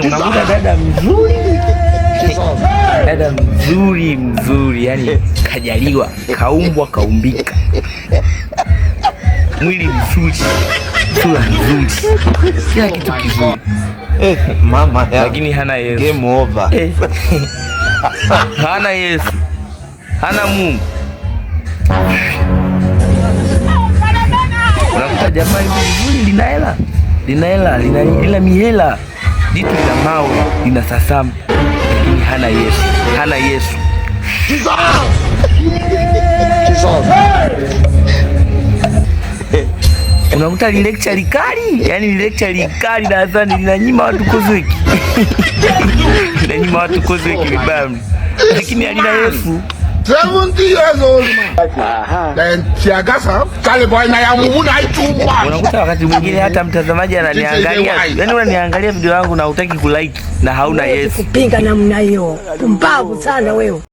Unakuta dada mzuri, yani kajaliwa, kaumbwa, kaumbika, mwili mzuri, sura nzuri, kila kitu kizuri. Mama ya, lakini hana Yesu. Game over. Hana Yesu, hana Mungu. Unakuta jamaa vizuri, lina mihela, jitu lina mawe, lina sasamu, lakini hana Yesu, hana Yesu. Unakuta ni lecture kali, yani ni lecture kali darasani, linanyima watu kozweki. Linanyima watu kozweki vibaya, lakini halina Yesu. 70 years old man. Then Tiagasa, kale boy na ya Mungu na itumba. Unakuta wakati mwingine hata mtazamaji ananiangalia, yani unaniangalia video yangu na hutaki kulike na hauna Yesu. Kupinga namna hiyo. Pumbavu sana wewe.